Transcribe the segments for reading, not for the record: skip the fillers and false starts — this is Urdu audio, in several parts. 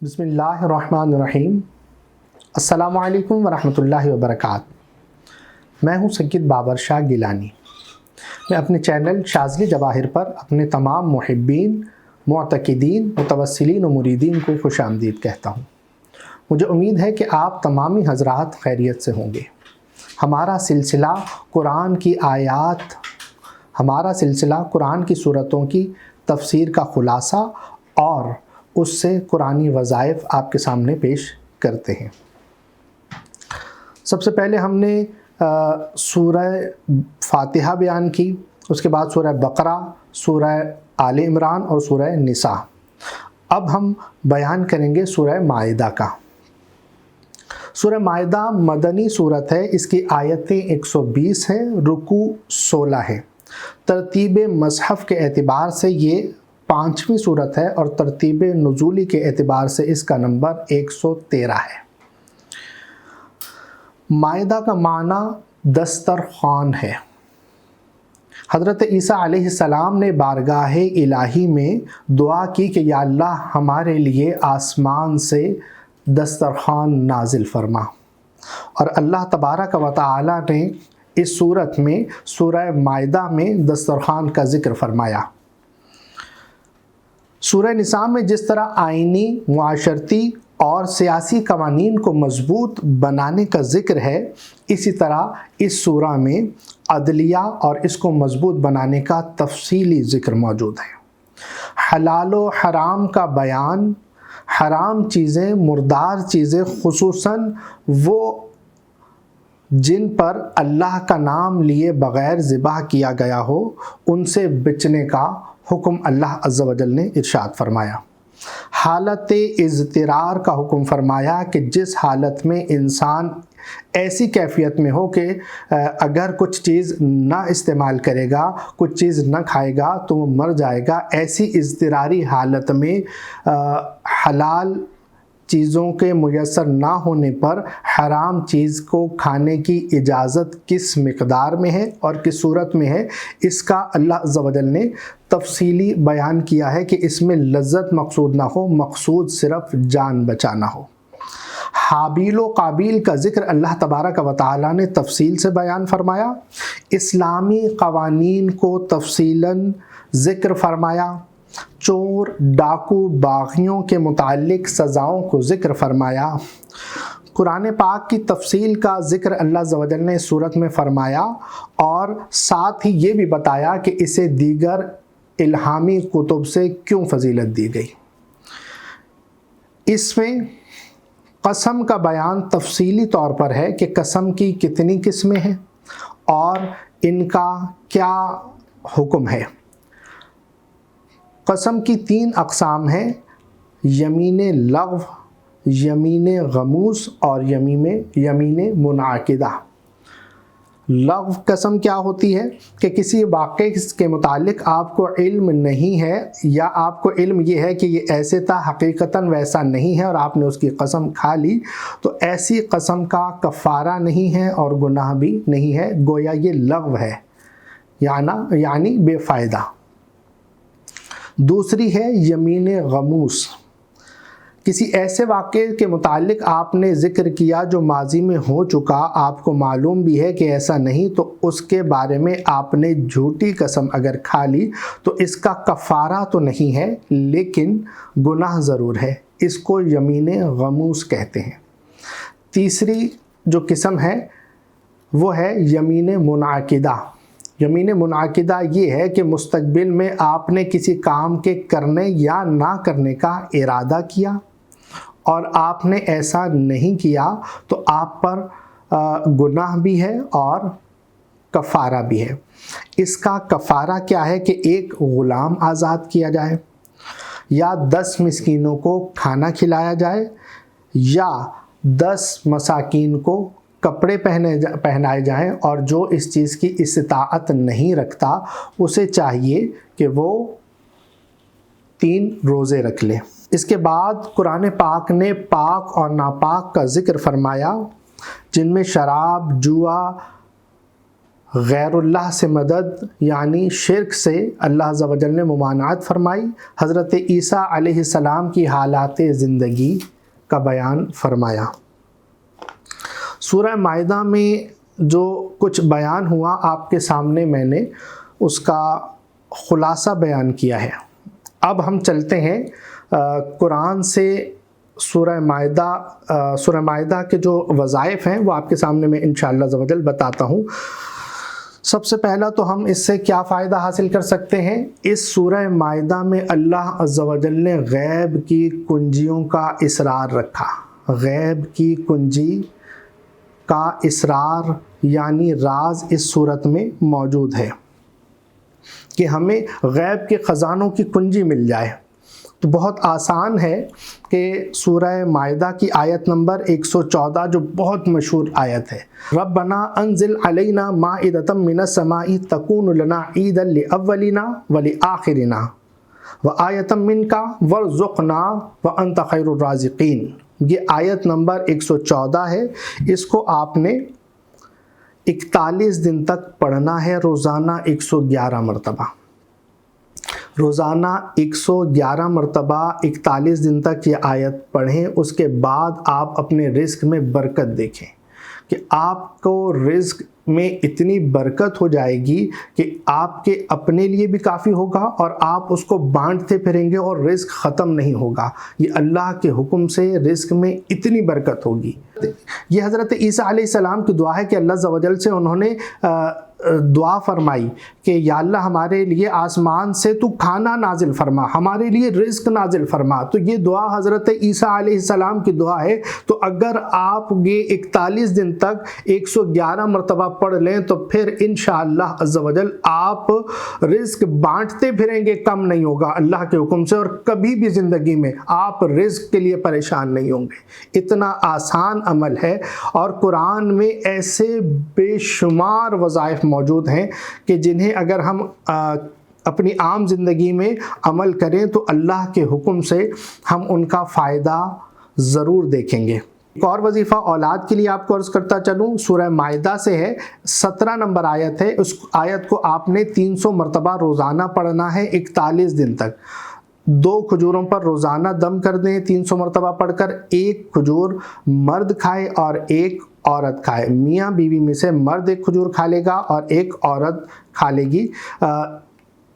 بسم اللہ الرحمن الرحیم۔ السلام علیکم ورحمۃ اللہ وبرکاتہ۔ میں ہوں سید بابر شاہ گیلانی۔ میں اپنے چینل شاذلی جواہر پر اپنے تمام محبین، معتقدین، متوسلین و مریدین کو خوش آمدید کہتا ہوں۔ مجھے امید ہے کہ آپ تمامی حضرات خیریت سے ہوں گے۔ ہمارا سلسلہ قرآن کی صورتوں کی تفسیر کا خلاصہ اور اس سے قرآنی وظائف آپ کے سامنے پیش کرتے ہیں۔ سب سے پہلے ہم نے سورہ فاتحہ بیان کی، اس کے بعد سورہ بقرہ، سورہ آل عمران اور سورہ نساء۔ اب ہم بیان کریں گے سورہ مائدہ کا۔ سورہ مائدہ مدنی صورت ہے، اس کی آیتیں 120 ہیں، رکوع 16 ہے۔ ترتیب مصحف کے اعتبار سے یہ 5ویں صورت ہے اور ترتیب نزولی کے اعتبار سے اس کا نمبر 113 ہے۔ مائدہ کا معنی دسترخوان ہے۔ حضرت عیسیٰ علیہ السلام نے بارگاہ الہی میں دعا کی کہ یا اللہ ہمارے لیے آسمان سے دسترخوان نازل فرما، اور اللہ تبارک و تعالی نے اس صورت میں سورہ مائدہ میں دسترخوان کا ذکر فرمایا۔ سورہ نساء میں جس طرح آئینی، معاشرتی اور سیاسی قوانین کو مضبوط بنانے کا ذکر ہے، اسی طرح اس سورہ میں عدلیہ اور اس کو مضبوط بنانے کا تفصیلی ذکر موجود ہے۔ حلال و حرام کا بیان، حرام چیزیں، مردار چیزیں، خصوصاً وہ جن پر اللہ کا نام لیے بغیر ذبح کیا گیا ہو، ان سے بچنے کا حکم اللہ عز و جل نے ارشاد فرمایا۔ حالت اضطرار کا حکم فرمایا کہ جس حالت میں انسان ایسی کیفیت میں ہو کہ اگر کچھ چیز نہ استعمال کرے گا، کچھ چیز نہ کھائے گا تو وہ مر جائے گا، ایسی اضطراری حالت میں حلال چیزوں کے میسر نہ ہونے پر حرام چیز کو کھانے کی اجازت کس مقدار میں ہے اور کس صورت میں ہے، اس کا اللہ عز و جل نے تفصیلی بیان کیا ہے کہ اس میں لذت مقصود نہ ہو، مقصود صرف جان بچانا ہو۔ حابیل و قابیل کا ذکر اللہ تبارک و تعالی نے تفصیل سے بیان فرمایا۔ اسلامی قوانین کو تفصیلاً ذکر فرمایا۔ چور، ڈاکو، باغیوں کے متعلق سزاؤں کو ذکر فرمایا۔ قرآن پاک کی تفصیل کا ذکر اللہ عز و جل نے اس صورت میں فرمایا، اور ساتھ ہی یہ بھی بتایا کہ اسے دیگر الہامی کتب سے کیوں فضیلت دی گئی۔ اس میں قسم کا بیان تفصیلی طور پر ہے کہ قسم کی کتنی قسمیں ہیں اور ان کا کیا حکم ہے۔ قسم کی 3 اقسام ہیں: یمین لغو، یمین غموس اور یمین منعقدہ۔ لغو قسم کیا ہوتی ہے کہ کسی واقعے کے متعلق آپ کو علم نہیں ہے، یا آپ کو علم یہ ہے کہ یہ ایسے تھا، حقیقتاً ویسا نہیں ہے، اور آپ نے اس کی قسم کھا لی، تو ایسی قسم کا کفارہ نہیں ہے اور گناہ بھی نہیں ہے، گویا یہ لغو ہے، یعنی بے فائدہ۔ دوسری ہے یمین غموس۔ کسی ایسے واقعے کے متعلق آپ نے ذکر کیا جو ماضی میں ہو چکا، آپ کو معلوم بھی ہے کہ ایسا نہیں، تو اس کے بارے میں آپ نے جھوٹی قسم اگر کھا لی تو اس کا کفارہ تو نہیں ہے لیکن گناہ ضرور ہے، اس کو یمین غموس کہتے ہیں۔ تیسری جو قسم ہے وہ ہے یمین منعقدہ۔ یمین منعقدہ یہ ہے کہ مستقبل میں آپ نے کسی کام کے کرنے یا نہ کرنے کا ارادہ کیا اور آپ نے ایسا نہیں کیا تو آپ پر گناہ بھی ہے اور کفارہ بھی ہے۔ اس کا کفارہ کیا ہے کہ ایک غلام آزاد کیا جائے، یا 10 مسکینوں کو کھانا کھلایا جائے، یا 10 مساکین کو کپڑے پہنائے جائیں، اور جو اس چیز کی استطاعت نہیں رکھتا اسے چاہیے کہ وہ 3 روزے رکھ لے۔ اس کے بعد قرآن پاک نے پاک اور ناپاک کا ذکر فرمایا، جن میں شراب، جوا، غیر اللہ سے مدد یعنی شرک سے اللہ عز و جل نے ممانعت فرمائی، حضرت عیسیٰ علیہ السلام کی حالات زندگی کا بیان فرمایا۔ سورہ مائدہ میں جو کچھ بیان ہوا آپ کے سامنے میں نے اس کا خلاصہ بیان کیا ہے۔ اب ہم چلتے ہیں قرآن سے سورہ مائدہ کے جو وظائف ہیں وہ آپ کے سامنے میں انشاءاللہ عز و جل بتاتا ہوں۔ سب سے پہلا تو ہم اس سے کیا فائدہ حاصل کر سکتے ہیں؟ اس سورہ مائدہ میں اللہ عز و جل نے غیب کی کنجیوں کا اسرار رکھا۔ غیب کی کنجی کا اسرار یعنی راز اس صورت میں موجود ہے کہ ہمیں غیب کے خزانوں کی کنجی مل جائے۔ تو بہت آسان ہے کہ سورہ مائدہ کی آیت نمبر 114 جو بہت مشہور آیت ہے، ربنا انزل علینا مائدۃ من السماء تکون لنا عیدا لاولنا ولآخرنا وآیۃ منک وارزقنا وانت خیر الرازقین۔ یہ آیت نمبر 114 ہے، اس کو آپ نے 41 دن تک پڑھنا ہے، روزانہ 111 مرتبہ، روزانہ 111 مرتبہ 41 دن تک یہ آیت پڑھیں۔ اس کے بعد آپ اپنے رزق میں برکت دیکھیں کہ آپ کو رزق میں اتنی برکت ہو جائے گی کہ آپ کے اپنے لیے بھی کافی ہوگا اور آپ اس کو بانٹتے پھریں گے اور رزق ختم نہیں ہوگا۔ یہ اللہ کے حکم سے رزق میں اتنی برکت ہوگی۔ یہ حضرت عیسیٰ علیہ السلام کی دعا ہے کہ اللہ عز و جل سے انہوں نے دعا فرمائی کہ یا اللہ ہمارے لیے آسمان سے تو کھانا نازل فرما، ہمارے لیے رزق نازل فرما۔ تو یہ دعا حضرت عیسیٰ علیہ السلام کی دعا ہے۔ تو اگر آپ یہ 41 دن تک 111 مرتبہ پڑھ لیں تو پھر انشاءاللہ عز و جل آپ رزق بانٹتے پھریں گے، کم نہیں ہوگا اللہ کے حکم سے، اور کبھی بھی زندگی میں آپ رزق کے لیے پریشان نہیں ہوں گے۔ اتنا آسان عمل ہے، اور قرآن میں ایسے بے شمار وظائف موجود ہیں کہ جنہیں اگر ہم اپنی عام زندگی میں عمل کریں تو اللہ کے حکم سے ہم ان کا فائدہ ضرور دیکھیں گے۔ ایک اور وظیفہ اولاد کے لیے آپ کو عرض کرتا چلوں، سورہ مائدہ سے ہے، 17 نمبر آیت ہے۔ اس آیت کو آپ نے 300 مرتبہ روزانہ پڑھنا ہے 41 دن تک۔ 2 کھجوروں پر روزانہ دم کر دیں 300 مرتبہ پڑھ کر، 1 کھجور مرد کھائے اور 1 عورت کھائے۔ میاں بیوی میں سے مرد 1 کھجور کھا لے گا اور 1 عورت کھا لے گی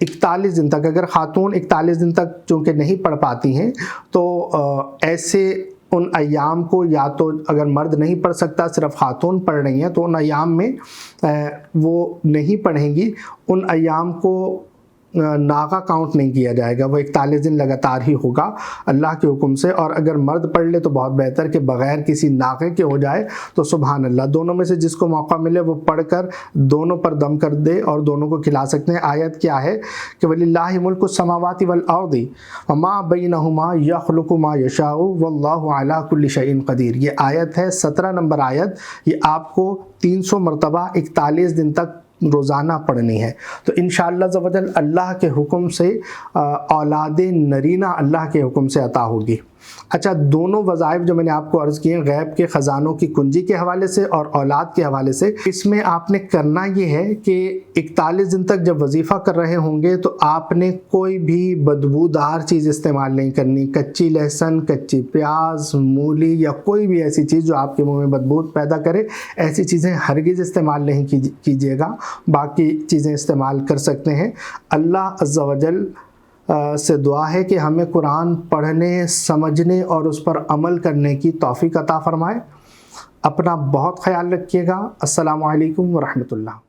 41 دن تک۔ اگر خاتون 41 دن تک چونکہ نہیں پڑھ پاتی ہیں تو ایسے ان ایام کو، یا تو اگر مرد نہیں پڑھ سکتا صرف خاتون پڑھ رہی ہیں تو ان ایام میں وہ نہیں پڑھیں گی، ان ایام کو ناغہ کاؤنٹ نہیں کیا جائے گا، وہ 41 دن لگاتار ہی ہوگا اللہ کے حکم سے۔ اور اگر مرد پڑھ لے تو بہت بہتر کہ بغیر کسی ناغے کے ہو جائے تو سبحان اللہ، دونوں میں سے جس کو موقع ملے وہ پڑھ کر دونوں پر دم کر دے اور دونوں کو کھلا سکتے ہیں۔ آیت کیا ہے کہ وَلِلَّهِ مُلْكُ السَّمَاوَاتِ وَالْأَرْضِ وَمَا بَيْنَهُمَا يَخْلُقُ مَا يَشَاءُ وَاللَّهُ عَلَى كُلِّ شَيْءٍ قَدِيرٌ۔ یہ آیت ہے 17 نمبر آیت، یہ آپ کو 300 مرتبہ 41 دن تک روزانہ پڑھنی ہے۔ تو انشاءاللہ عز و جل اللہ کے حکم سے اولاد نرینہ اللہ کے حکم سے عطا ہوگی۔ اچھا، دونوں وظائف جو میں نے آپ کو عرض کیے ہیں، غیب کے خزانوں کی کنجی کے حوالے سے اور اولاد کے حوالے سے، اس میں آپ نے کرنا یہ ہے کہ 41 دن تک جب وظیفہ کر رہے ہوں گے تو آپ نے کوئی بھی بدبودار چیز استعمال نہیں کرنی، کچی لہسن، کچی پیاز، مولی یا کوئی بھی ایسی چیز جو آپ کے منہ میں بدبو پیدا کرے، ایسی چیزیں ہرگز استعمال نہیں کیجیے گا۔ باقی چیزیں استعمال کر سکتے ہیں۔ اللہ عز و جل سے دعا ہے کہ ہمیں قرآن پڑھنے، سمجھنے اور اس پر عمل کرنے کی توفیق عطا فرمائے۔ اپنا بہت خیال رکھیے گا۔ السلام علیکم ورحمۃ اللہ۔